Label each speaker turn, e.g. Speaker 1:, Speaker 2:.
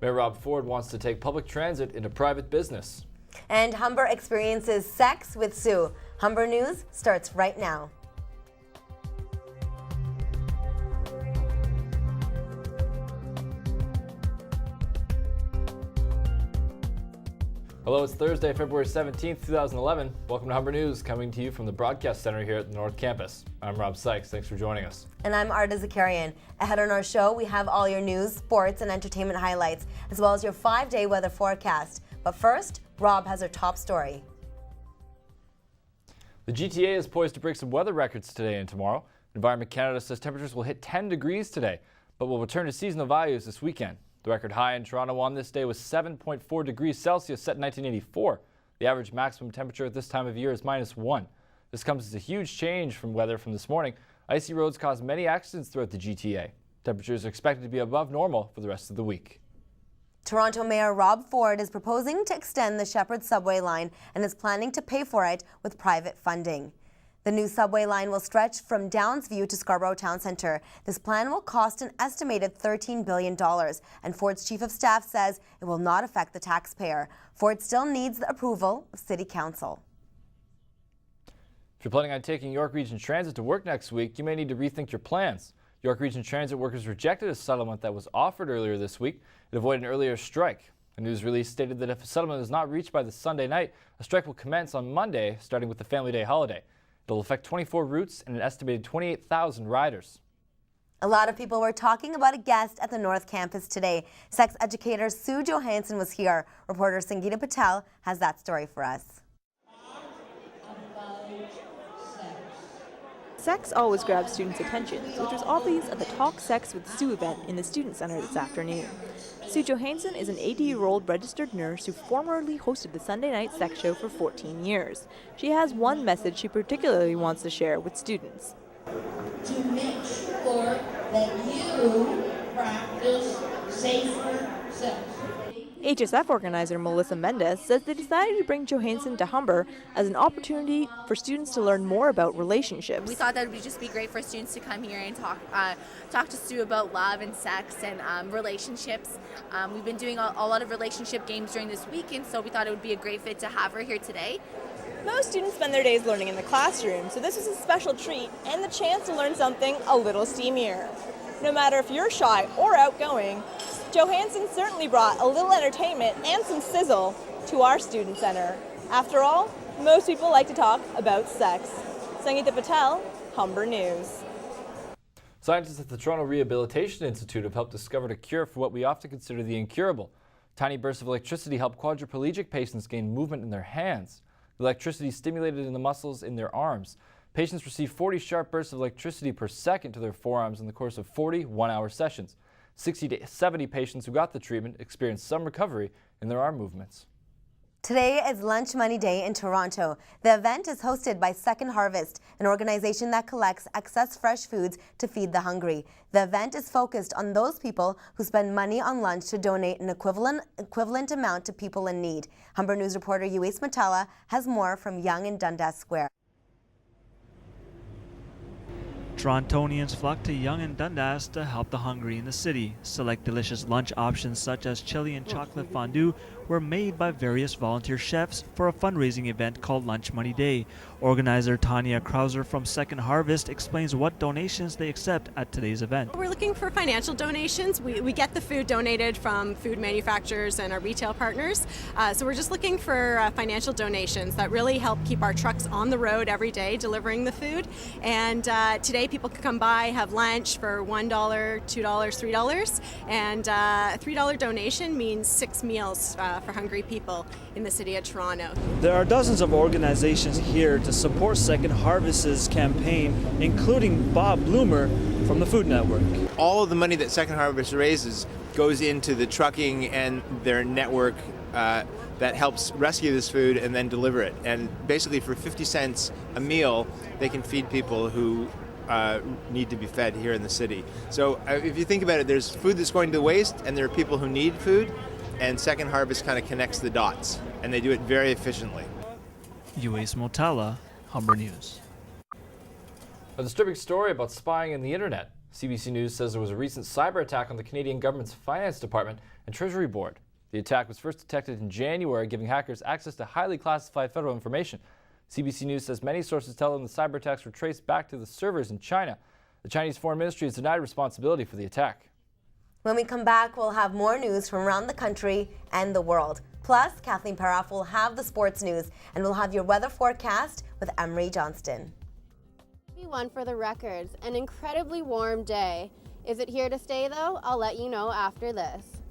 Speaker 1: Mayor Rob Ford wants to take public transit into private business.
Speaker 2: And Humber experiences sex with Sue. Humber News starts right now.
Speaker 1: Hello, it's Thursday, February 17th, 2011. Welcome to Humber News, coming to you from the Broadcast Center here at the North Campus. I'm Rob Sykes. Thanks for joining us.
Speaker 2: And I'm Arda Zakarian. Ahead on our show, we have all your news, sports, and entertainment highlights, as well as your 5-day weather forecast. But first, Rob has our top story.
Speaker 1: The GTA is poised to break some weather records today and tomorrow. Environment Canada says temperatures will hit 10 degrees today, but will return to seasonal values this weekend. The record high in Toronto on this day was 7.4 degrees Celsius set in 1984. The average maximum temperature at this time of year is -1. This comes as a huge change from weather from this morning. Icy roads caused many accidents throughout the GTA. Temperatures are expected to be above normal for the rest of the week.
Speaker 2: Toronto Mayor Rob Ford is proposing to extend the Shepherd subway line and is planning to pay for it with private funding. The new subway line will stretch from Downsview to Scarborough Town Centre. This plan will cost an estimated $13 billion, and Ford's chief of staff says it will not affect the taxpayer. Ford still needs the approval of City Council.
Speaker 1: If you're planning on taking York Region Transit to work next week, you may need to rethink your plans. York Region Transit workers rejected a settlement that was offered earlier this week. It avoided an earlier strike. A news release stated that if a settlement is not reached by the Sunday night, a strike will commence on Monday, starting with the Family Day holiday. It'll affect 24 routes and an estimated 28,000 riders.
Speaker 2: A lot of people were talking about a guest at the North Campus today. Sex educator Sue Johansson was here. Reporter Sangeeta Patel has that story for us.
Speaker 3: Sex always grabs students' attention, which was obvious at the Talk Sex with Sue event in the Student Center this afternoon. Sue Johansson is an 80-year-old registered nurse who formerly hosted the Sunday night sex show for 14 years. She has one message she particularly wants to share with students.
Speaker 4: To make sure that you practice safer sex.
Speaker 3: HSF organizer Melissa Mendez says they decided to bring Johansson to Humber as an opportunity for students to learn more about relationships.
Speaker 5: We thought that would just be great for students to come here and talk to Sue about love and sex and relationships. We've been doing a lot of relationship games during this week, and so we thought it would be a great fit to have her here today.
Speaker 3: Most students spend their days learning in the classroom, so this was a special treat and the chance to learn something a little steamier. No matter if you're shy or outgoing, Johansson certainly brought a little entertainment and some sizzle to our student center. After all, most people like to talk about sex. Sangeeta Patel, Humber News.
Speaker 1: Scientists at the Toronto Rehabilitation Institute have helped discover a cure for what we often consider the incurable. Tiny bursts of electricity help quadriplegic patients gain movement in their hands. The electricity stimulated in the muscles in their arms. Patients receive 40 sharp bursts of electricity per second to their forearms in the course of 40 one-hour sessions. 60 to 70 patients who got the treatment experienced some recovery in their arm movements.
Speaker 2: Today is Lunch Money Day in Toronto. The event is hosted by Second Harvest, an organization that collects excess fresh foods to feed the hungry. The event is focused on those people who spend money on lunch to donate an equivalent amount to people in need. Humber News reporter Uwais Matala has more from Yonge and Dundas Square.
Speaker 6: Torontonians flock to Yonge and Dundas to help the hungry in the city. Select delicious lunch options such as chili and chocolate fondue were made by various volunteer chefs for a fundraising event called Lunch Money Day. Organizer Tanya Krauser from Second Harvest explains what donations they accept at today's event.
Speaker 7: We're looking for financial donations. We get the food donated from food manufacturers and our retail partners. So we're just looking for financial donations that really help keep our trucks on the road every day delivering the food. And today people can come by, have lunch for $1, $2, $3. And a $3 donation means 6 meals for hungry people in the city of Toronto.
Speaker 6: There are dozens of organizations here to support Second Harvest's campaign, including Bob Bloomer from the Food Network.
Speaker 8: All of the money that Second Harvest raises goes into the trucking and their network that helps rescue this food and then deliver it. And basically for 50 cents a meal, they can feed people who need to be fed here in the city. So if you think about it, there's food that's going to waste and there are people who need food, and Second Harvest kind of connects the dots, and they do it very efficiently.
Speaker 6: Uwais Matala, Humber News.
Speaker 1: A disturbing story about spying on the internet. CBC News says there was a recent cyber attack on the Canadian government's Finance Department and Treasury Board. The attack was first detected in January, giving hackers access to highly classified federal information. CBC News says many sources tell them the cyber attacks were traced back to the servers in China. The Chinese Foreign Ministry has denied responsibility for the attack.
Speaker 2: When we come back, we'll have more news from around the country and the world. Plus, Kathleen Paraff will have the sports news, and we'll have your weather forecast with Emery Johnston.
Speaker 9: One for the records, an incredibly warm day. Is it here to stay though? I'll let you know after this.